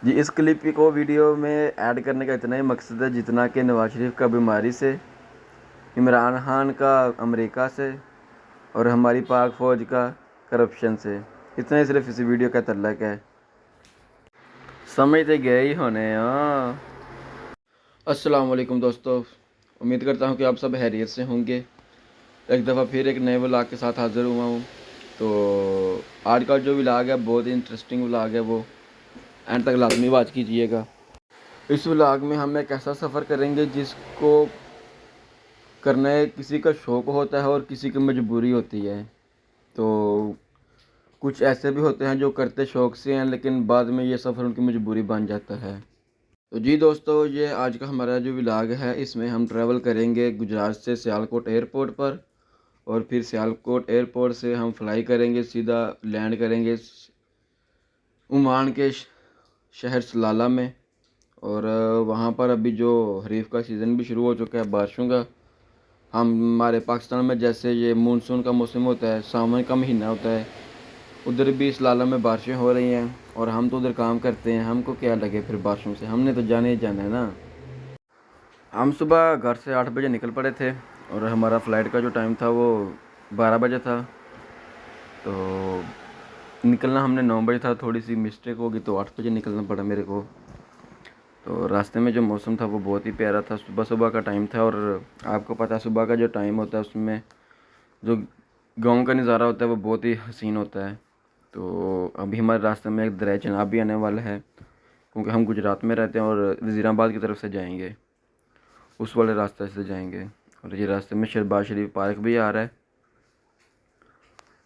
जी, इस क्लिप को वीडियो में ऐड करने का इतना ही मकसद है जितना कि नवाज शरीफ का बीमारी से, इमरान खान का अमेरिका से और हमारी पाक फ़ौज का करप्शन से। इतना ही सिर्फ इस वीडियो का तल्लक है। समझते गए ही होने। अस्सलाम वालेकुम दोस्तों, उम्मीद करता हूँ कि आप सब खैरियत से होंगे। एक दफ़ा फिर एक नए व्लॉग के साथ हाज़िर हुआ हूँ। तो आज का जो व्लॉग है बहुत ही इंटरेस्टिंग व्लॉग है, वो एंड तक लाजमी वॉच कीजिएगा। इस व्लॉग में हम एक ऐसा सफ़र करेंगे जिसको करने किसी का शौक़ होता है और किसी की मजबूरी होती है। तो कुछ ऐसे भी होते हैं जो करते शौक़ से हैं, लेकिन बाद में ये सफ़र उनकी मजबूरी बन जाता है। तो जी दोस्तों, ये आज का हमारा जो व्लॉग है, इसमें हम ट्रैवल करेंगे गुजरात से सियालकोट एयरपोर्ट पर, और फिर सियालकोट एयरपोर्ट से हम फ्लाई करेंगे, सीधा लैंड करेंगे ओमान के शहर सलाला में। और वहाँ पर अभी जो खरीफ का सीज़न भी शुरू हो चुका है, बारिशों का। हमारे पाकिस्तान में जैसे ये मानसून का मौसम होता है, सावन का महीना होता है, उधर भी सलाला में बारिशें हो रही हैं। और हम तो उधर काम करते हैं, हमको क्या लगे फिर बारिशों से, हमने तो जाने ही जाना है ना। हम सुबह घर से 8 बजे निकल पड़े थे और हमारा फ़्लाइट का जो टाइम था वो 12 बजे था। तो निकलना हमने 9 बजे था, थोड़ी सी मिस्टेक होगी तो 8 बजे निकलना पड़ा मेरे को। तो रास्ते में जो मौसम था वो बहुत ही प्यारा था, सुबह सुबह का टाइम था। और आपको पता है सुबह का जो टाइम होता है उसमें जो गांव का नज़ारा होता है वो बहुत ही हसीन होता है। तो अभी हमारे रास्ते में एक दरिया चनाब भी आने वाला है, क्योंकि हम गुजरात में रहते हैं और वज़ीराबाद की तरफ से जाएंगे, उस वाले रास्ते से जाएंगे। और ये रास्ते में शहबाज शरीफ पार्क भी आ रहा है,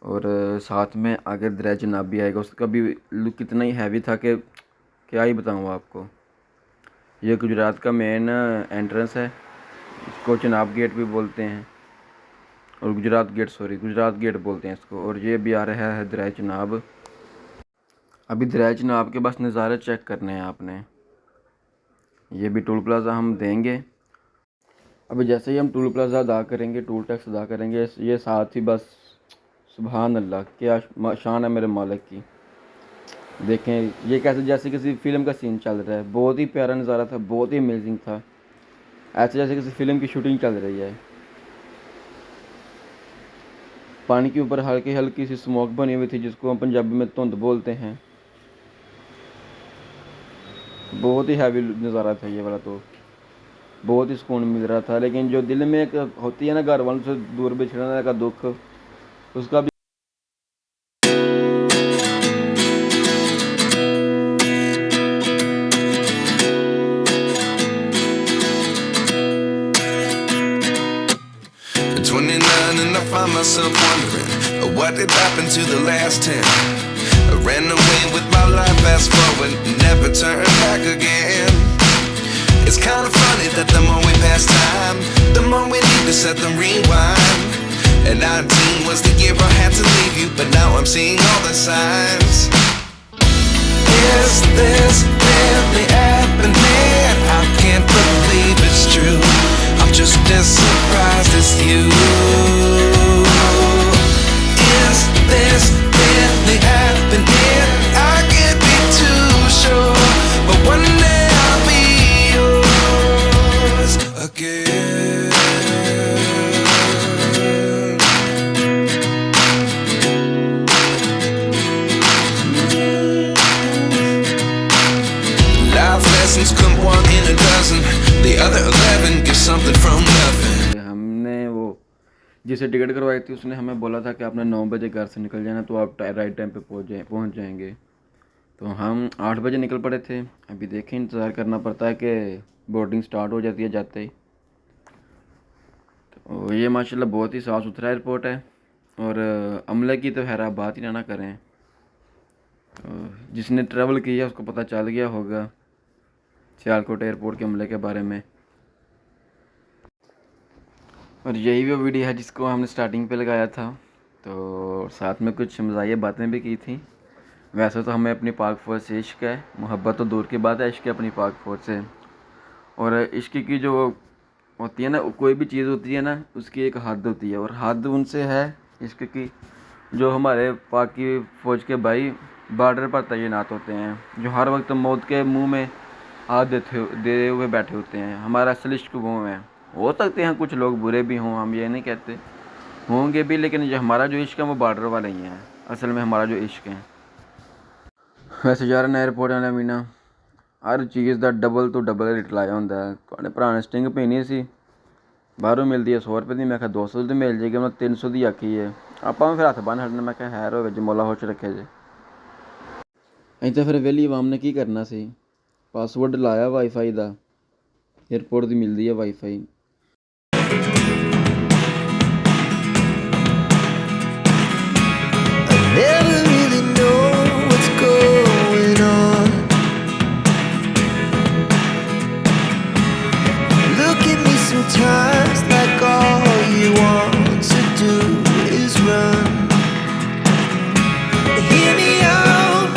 और साथ में आगे दरिया चनाब भी आएगा। उसका भी लुक इतना ही हैवी था कि क्या ही बताऊँ आपको। ये गुजरात का मेन एंट्रेंस है, इसको चनाब गेट भी बोलते हैं, और गुजरात गेट बोलते हैं इसको। और ये भी आ रहा है दरिया चनाब। अभी दरिया चनाब के बस नज़ारे चेक करने हैं आपने। ये भी टोल प्लाज़ा हम देंगे। अभी जैसे ही हम टोल प्लाज़ा अदा करेंगे, टोल टैक्स अदा करेंगे, ये साथ ही बस सुभान अल्लाह, क्या शान है मेरे मालिक की। देखें ये कैसे जैसे किसी फ़िल्म का सीन चल रहा है। बहुत ही प्यारा नज़ारा था, बहुत ही अमेजिंग था, ऐसे जैसे किसी फ़िल्म की शूटिंग चल रही है। पानी के ऊपर हल्की हल्की सी स्मोक बनी हुई थी, जिसको हम पंजाबी में धुंध बोलते हैं। बहुत ही हैवी नज़ारा था ये वाला, तो बहुत ही सुकून मिल रहा था। लेकिन जो दिल में एक होती है ना घर वालों से दूर बिछड़ने का दुख, उसका भी At 29 and I find myself wondering what did happen to the last 10. I ran away with my life, fast forward, never turn back again. It's kind of funny that the more we pass time, the more we need to set the rewind. And 19 was the year I had to leave you, but now I'm seeing all the signs. Is this really happening? I can't believe it's true. I'm just as surprised as you. Is this really happening? I can't be too sure, but one day I'll be yours again. Life lessons come one in a dozen. The other 11 get something from nothing. हमने वो जिसे ticket करवाई थी उसने हमें बोला था कि आपने 9 बजे घर से निकल जाना, तो आप राइट टाइम पे पहुंच जाएंगे। तो हम 8 बजे निकल पड़े थे। अभी देखें, इंतज़ार करना पड़ता है कि बोर्डिंग स्टार्ट हो जाती है जाते ही। तो ये माशाल्लाह बहुत ही साफ़ सुथरा एयरपोर्ट है, और अमले की तो खैर आप बात ही ना करें। तो जिसने ट्रैवल किया उसको पता चल गया होगा सियालकोट एयरपोर्ट के अमले के बारे में। और यही वो वीडियो है जिसको हमने स्टार्टिंग पे लगाया था। तो साथ में कुछ मज़ाहिया बातें भी की थी। वैसे तो हमें अपनी पाक फ़ौज से इश्क है, मोहब्बत तो दूर की बात है, इश्क है अपनी पाक फ़ौज से। और इश्क की जो होती है ना, कोई भी चीज़ होती है ना, उसकी एक हद होती है, और हद उनसे है इश्क की जो हमारे पाक की फ़ौज के भाई बॉर्डर पर तैनात होते हैं, जो हर वक्त मौत के मुंह में हाथ दे हुए बैठे होते हैं। हमारा असल इश्क वो है। हो सकते हैं कुछ लोग बुरे भी हों, हम ये नहीं कहते, होंगे भी, लेकिन जो हमारा जो इश्क है वो बॉर्डर वाला ही है। असल में हमारा जो इश्क है। वैसे जा रहे एयरपोर्ट वाला मीना हर चीज़ का डबल तो डबल रेट लाया होंगे। थोड़े भरा ने स्टिंग पीनी सी, बाहरों मिलती है 100 रुपये की, मैं 200 की मिल जाएगी, मैं 300 की आखी है। आप फिर हथ बन हटना, मैं हैर हो जो मोला होश रखे जे। अं तो फिर वेली आवाम ने की करना सी, पासवर्ड लाया वाईफाई का, एयरपोर्ट की मिलती है wifi. Never really know what's going on. Look at me sometimes like all you want to do is run. Hear me out,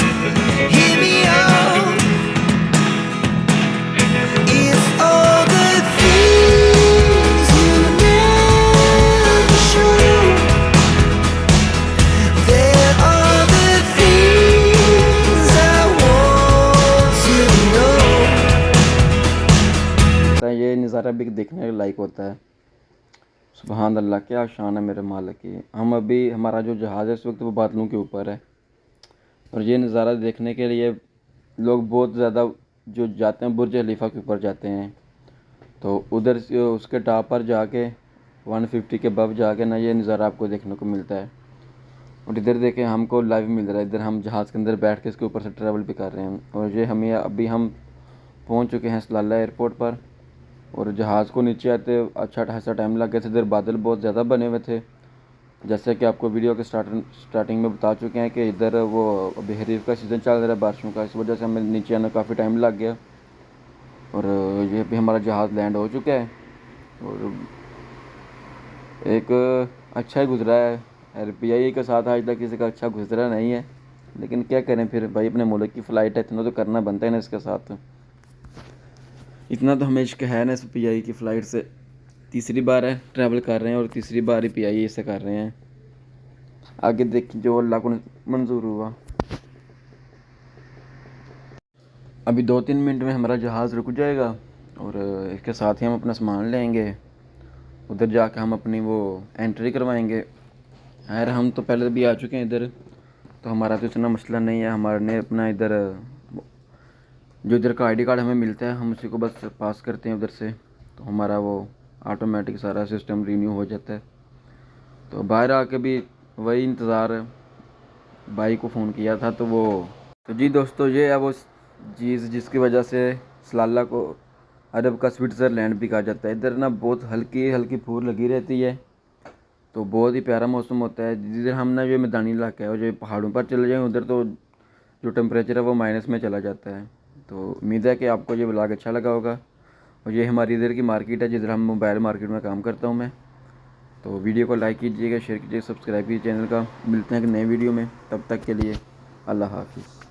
hear me out. If all the things you never show, there are the things I want to know. ये नज़ारा भी देखने के लायक होता है। सुभान अल्लाह, क्या शान है मेरे मालिक की। हम अभी, हमारा जो जहाज़ है इस वक्त वो बादलों के ऊपर है, और ये नज़ारा देखने के लिए लोग बहुत ज़्यादा जो जाते हैं बुर्ज खलीफा के ऊपर जाते हैं। तो उधर से उसके टॉप पर जाके 150 के अबव जाके ना ये नज़ारा आपको देखने को मिलता है। और इधर देखें, हमको लाइव मिल रहा है। इधर हम जहाज़ के अंदर बैठ के इसके ऊपर से ट्रैवल भी कर रहे हैं। और ये हमें अभी हम पहुंच चुके हैं सलाला एयरपोर्ट पर। और जहाज़ को नीचे आते अच्छा खासा टाइम लग गया था। इधर बादल बहुत ज़्यादा बने हुए थे, जैसे कि आपको वीडियो के स्टार्टिंग में बता चुके हैं कि इधर वो अभी खरीफ का सीज़न चल रहा है बारिशों का, इस वजह से हमें नीचे आने काफ़ी टाइम लग गया। और ये भी हमारा जहाज़ लैंड हो चुका है, और एक अच्छा ही गुजरा है। RPI के साथ आज तक किसी का अच्छा गुजरा नहीं है, लेकिन क्या करें फिर भाई, अपने मुल्क की फ़्लाइट है, इतना तो करना बनता है ना इसके साथ। इतना तो हमें इश्क है ना इस PI की फ़्लाइट से। तीसरी बार है ट्रैवल कर रहे हैं, और तीसरी बार ही PI से कर रहे हैं। आगे देखिए जो अल्लाह को मंजूर हुआ। अभी 2-3 मिनट में हमारा जहाज़ रुक जाएगा, और इसके साथ ही हम अपना सामान लेंगे। उधर जाकर हम अपनी वो एंट्री करवाएंगे। खैर हम तो पहले भी आ चुके हैं इधर, तो हमारा तो इतना मसला नहीं है। हमारे अपना इधर जो इधर का ID कार्ड हमें मिलता है, हम उसी को बस पास करते हैं उधर से, तो हमारा वो ऑटोमेटिक सारा सिस्टम रीन्यू हो जाता है। तो बाहर आके भी वही इंतज़ार है। भाई को फ़ोन किया था तो वो, तो जी दोस्तों, ये है वो चीज़ जिसकी वजह से सलाला को अरब का स्विट्ज़रलैंड भी कहा जाता है। इधर ना बहुत हल्की हल्की फूल लगी रहती है, तो बहुत ही प्यारा मौसम होता है। जिधर हम ना, जो मैदानी इलाका है और जो पहाड़ों पर चले जाएँ उधर तो जो टेम्परेचर है वो माइनस में चला जाता है। तो उम्मीद है कि आपको ये व्लॉग अच्छा लगा होगा। और ये हमारी इधर की मार्केट है, जिधर हम मोबाइल मार्केट में काम करता हूँ मैं। तो वीडियो को लाइक कीजिएगा, शेयर कीजिएगा, सब्सक्राइब कीजिए चैनल का। मिलते हैं एक नए वीडियो में, तब तक के लिए अल्लाह हाफिज़।